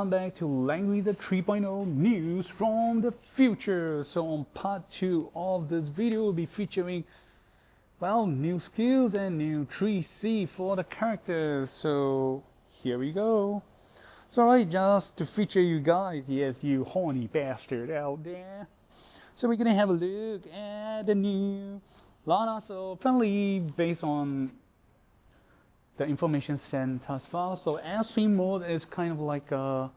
welcome back to Langrisser 3.0 news from the future. So on part 2 of this video, we'll be featuring, well, new skills and new 3C for the characters. So here we go. So alright, just to feature you guys, yes, you horny bastard out there. So we're gonna have a look at the new Lana. So apparently based on the information sent thus far, so SP mode is kind of like a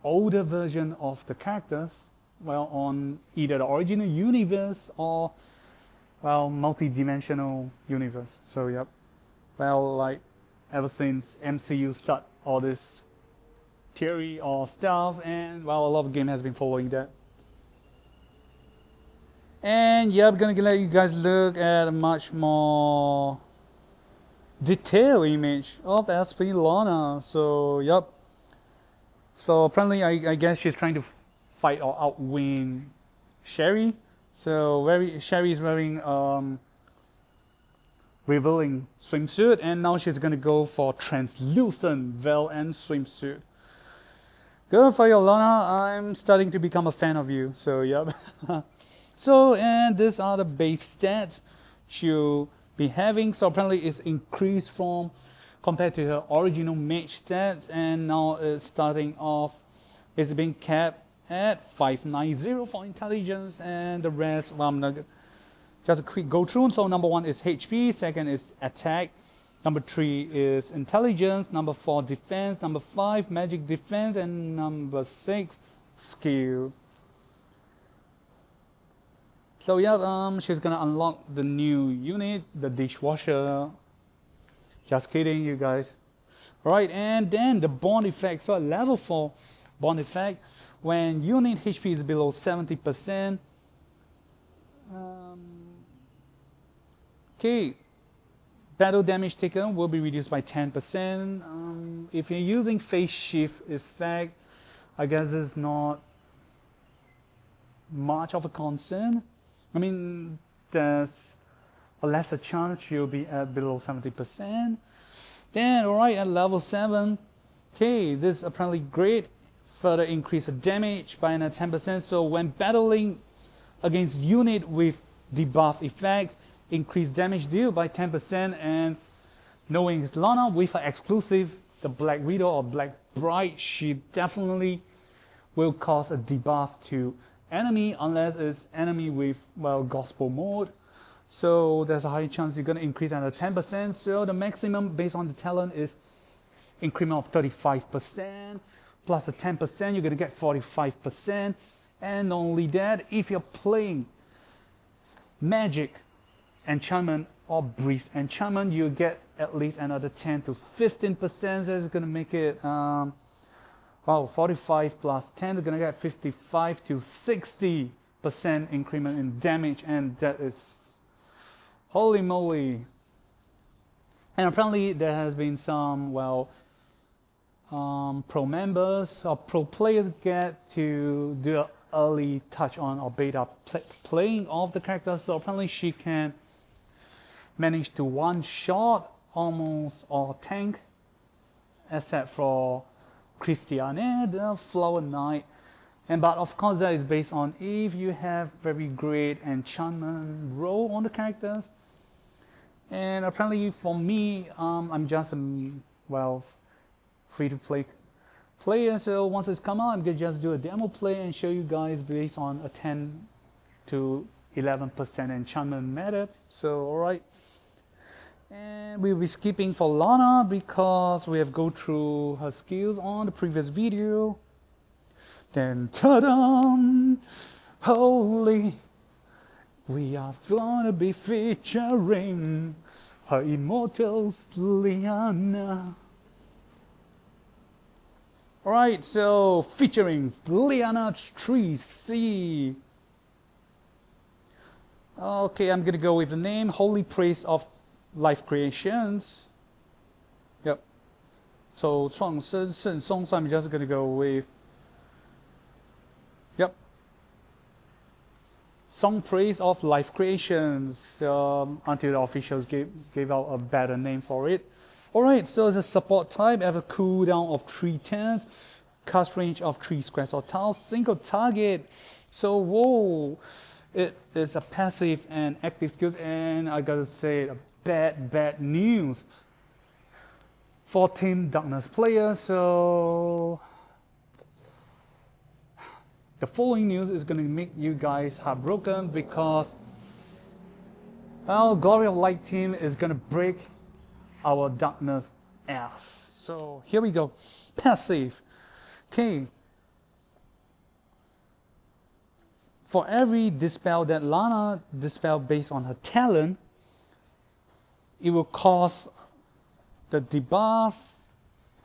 older version of the characters, well, on either the original universe or, well, multi-dimensional universe. So yep, well, like ever since MCU start all this theory or stuff, and well, a lot of game has been following that. And yeah, I'm gonna let you guys look at a much more detailed image of SP Lana. So yep, so apparently I guess she's trying to fight or outwin Sherry. So Sherry is wearing revealing swimsuit, and now she's gonna go for translucent veil and swimsuit. Good for you, Lana. I'm starting to become a fan of you. So yep. So, and these are the base stats she'll be having. So apparently it's increased from compared to her original mage stats, and now it's starting off, it's being capped at 590 for intelligence, and the rest, well, I'm not just a quick go through. So number 1 is HP, second is attack, number 3 is intelligence, number 4 defense, number 5 magic defense, and number 6 skill. So yeah, she's gonna unlock the new unit, the dishwasher. Just kidding, you guys. Alright, and then the bond effect. So level 4 bond effect, when unit HP is below 70%. Okay, battle damage taken will be reduced by 10%. If you're using phase shift effect, I guess it's not much of a concern. I mean, there's a lesser chance you'll be at below 70%. Then, alright, at level 7, okay, this is apparently great. Further increase the damage by another 10%. So when battling against unit with debuff effects, increase damage deal by 10%. And knowing it's Lana with her exclusive, the Black Widow or Black Bride, she definitely will cause a debuff to enemy unless it's enemy with, well, gospel mode. So there's a high chance you're going to increase another 10%. So the maximum based on the talent is increment of 35%, plus a 10%, you're going to get 45%. And not only that, if you're playing magic enchantment or breeze enchantment, you get at least another 10 to 15%. So it's going to make it wow, 45 plus 10 is going to get 55 to 60% increment in damage, and that is holy moly. And apparently there has been some, well, pro members or pro players get to do an early touch on or beta playing of the character. So apparently she can manage to one-shot almost all tank, except for Christiane, the Flower Knight. And but of course that is based on if you have very great enchantment roll on the characters. And apparently for me, I'm just a, well, free to play player, so once it's come out, I'm gonna just do a demo play and show you guys based on a 10 to 11% enchantment method. So alright, and we'll be skipping for Lana because we have go through her skills on the previous video. Then ta-da! Holy, we are gonna be featuring her immortals, Liana. Alright, so featuring Liana 3C. Okay, I'm gonna go with the name Holy Praise of Life Creations. Yep. So 创生圣颂, so I'm just gonna go with, yep, Song Praise of Life Creations, until the officials gave out a better name for it. Alright, so as a support type, I have a cooldown of 3 turns, cast range of 3 squares or tiles, single target. So whoa, it is a passive and active skills, and I gotta say, bad news for Team Darkness players. So the following news is gonna make you guys heartbroken, because well, Glory of Light team is gonna break our Darkness ass. So here we go. Passive. Okay. For every dispel that Lana dispel based on her talent, it will cause the debuff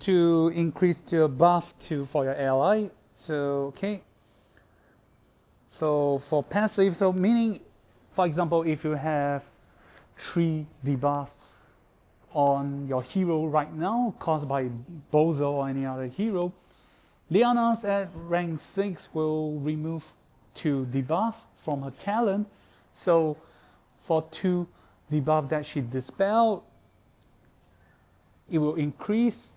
to increase to a buff for your ally. So okay. So for passive, so meaning, for example, if you have 3 debuff on your hero right now caused by Bozo or any other hero, Liana's at rank 6 will remove 2 debuff from her talent. So for 2 debuff that she dispelled, it will increase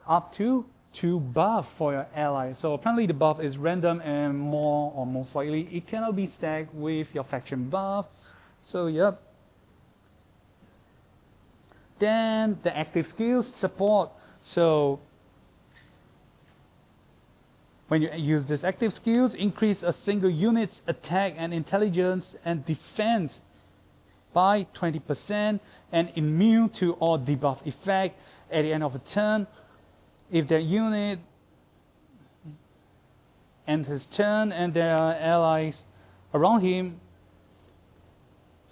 up to 2 buff for your ally. So apparently the buff is random, and more or most likely it cannot be stacked with your faction buff. So yep. Then the active skills support. So when you use this active skills, increase a single unit's attack and intelligence and defense by 20%, and immune to all debuff effect at the end of the turn. If that unit ends his turn and there are allies around him,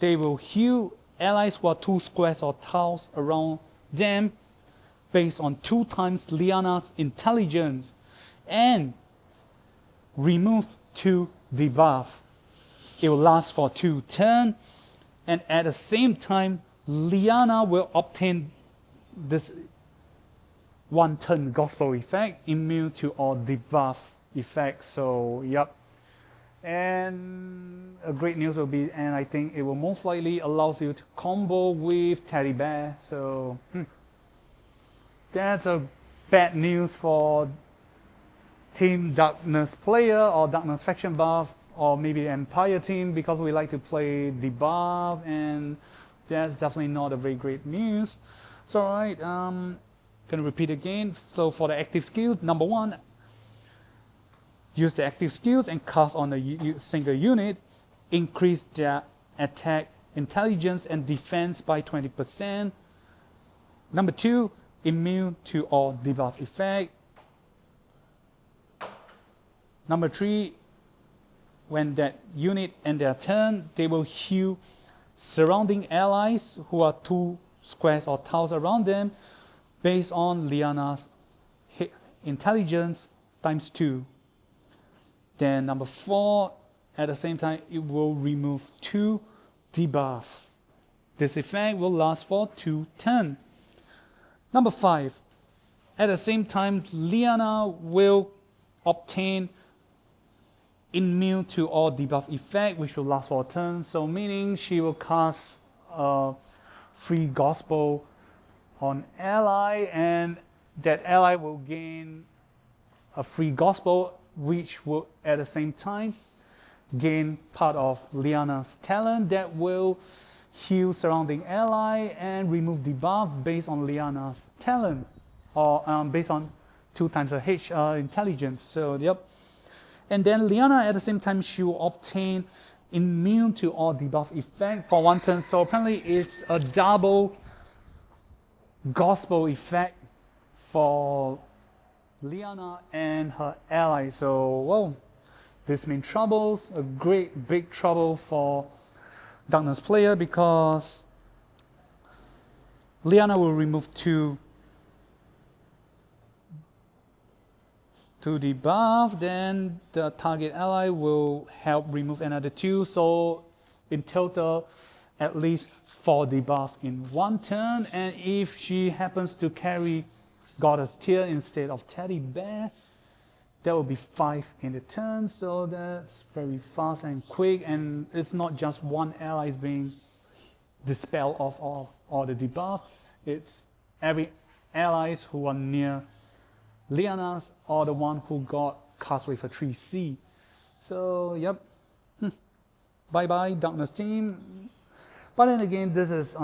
they will heal allies who are 2 squares or tiles around them based on 2 times Liana's intelligence, and remove 2 debuff. It will last for 2 turns, and at the same time Liana will obtain this 1 turn gospel effect, immune to all debuff effects. So yep. And a great news will be, and I think it will most likely allow you to combo with Teddy Bear. So that's a bad news for Team Darkness player or Darkness faction buff, or maybe Empire team, because we like to play debuff, and that's definitely not a very great news. So alright, gonna repeat again. So for the active skills, number 1, use the active skills and cast on a single unit, increase their attack, intelligence, and defense by 20%. Number 2, immune to all debuff effect. Number 3, when that unit ends their turn, they will heal surrounding allies who are 2 squares or tiles around them based on Liana's intelligence times 2. Then number 4, at the same time, it will remove 2 debuff. This effect will last for 2 turns. Number 5, at the same time, Liana will obtain immune to all debuff effect, which will last for a turn. So meaning she will cast free gospel on ally, and that ally will gain a free gospel, which will at the same time gain part of Liana's talent that will heal surrounding ally and remove debuff based on Liana's talent, or based on 2 times her H intelligence. So yep. And then Liana at the same time, she will obtain immune to all debuff effect for 1 turn. So apparently it's a double gospel effect for Liana and her ally. So whoa, this means troubles, a great big trouble for Darkness player, because Liana will remove 2 debuff, then the target ally will help remove another 2. So in total, at least 4 debuff in 1 turn. And if she happens to carry Goddess Tear instead of Teddy Bear, that will be 5 in the turn. So that's very fast and quick, and it's not just 1 ally is being dispelled of all the debuff. It's every allies who are near Leonas are the one who got cast with a 3C. So yep, bye bye Darkness team. But then again, this is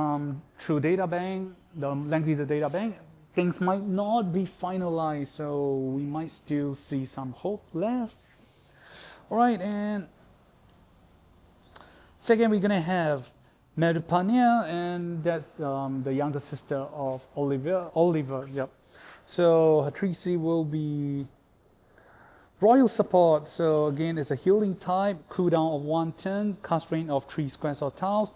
through data bank, the Langrisser data bank. Things might not be finalized, so we might still see some hope left. All right, and second we're gonna have Meripania, and that's the younger sister of Oliver. Yep. So her 3C will be Royal Support. So again, it's a healing type, cooldown of 1 turn, cast range of 3 squares or tiles,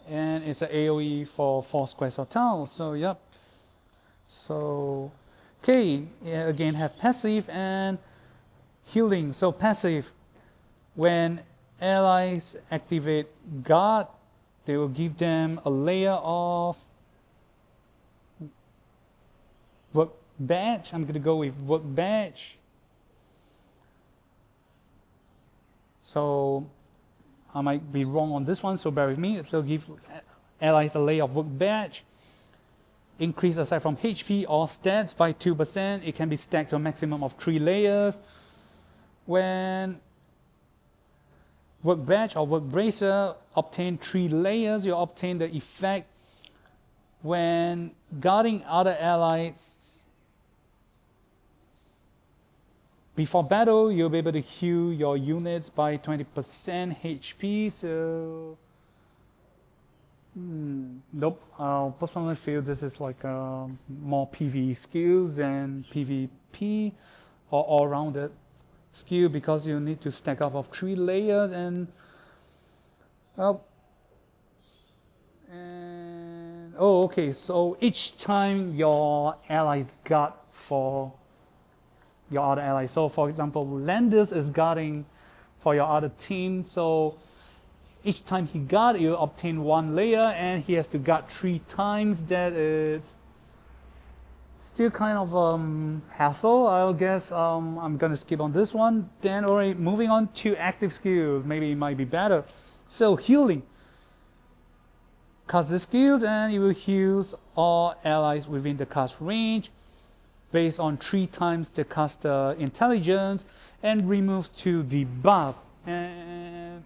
and it's an AoE for 4 squares or tiles. So yep. So okay, yeah, again have passive and healing. So passive, when allies activate guard, they will give them a layer of work badge. I'm going to go with work badge. So I might be wrong on this one, so bear with me. It'll give allies a layer of work badge. Increase aside from HP or stats by 2%. It can be stacked to a maximum of 3 layers. When work badge or work bracer obtain 3 layers, you obtain the effect when guarding other allies. Before battle, you'll be able to heal your units by 20% HP. So nope, I personally feel this is like more PvE skills than PvP or all-rounded skill, because you need to stack up of 3 layers and oh, okay, so each time your allies guard for your other allies. So for example, Landis is guarding for your other team, so each time he guard, you obtain 1 layer, and he has to guard 3 times. That is still kind of hassle, I guess. I'm gonna skip on this one. Then, alright, moving on to active skills. Maybe it might be better. So healing. Cast the skills, and you will heal all allies within the cast range based on 3 times the caster intelligence, and remove 2 debuff. And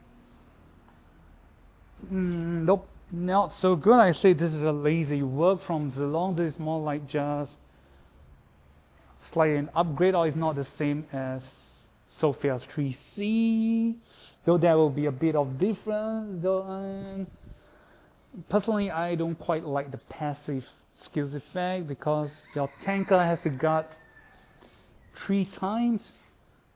nope, not so good. I say this is a lazy work from Zilong. This is more like just slightly an upgrade, or if not the same as Sophia's 3C, though there will be a bit of difference. Though personally, I don't quite like the passive skills effect, because your tanker has to guard 3 times.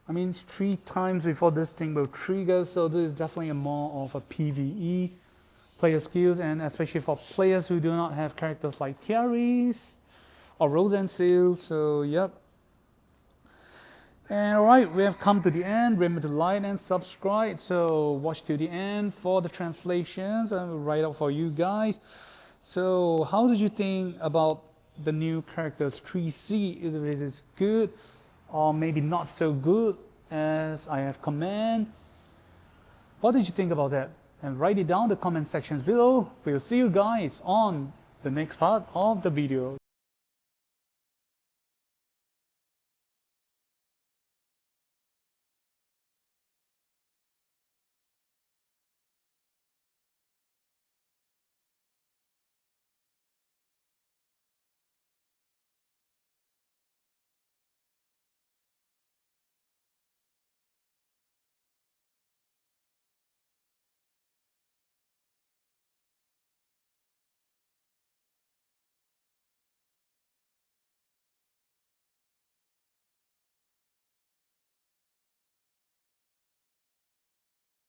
I mean 3 times before this thing will trigger. So this is definitely a more of a PvE player skills, and especially for players who do not have characters like Thierry's or Rosenseal. So yep. And alright, we have come to the end. Remember to like and subscribe. So watch till the end for the translations. I will write out for you guys. So how did you think about the new characters 3C? Is it good or maybe not so good as I have commented? What did you think about that? And write it down in the comment sections below. We'll see you guys on the next part of the video.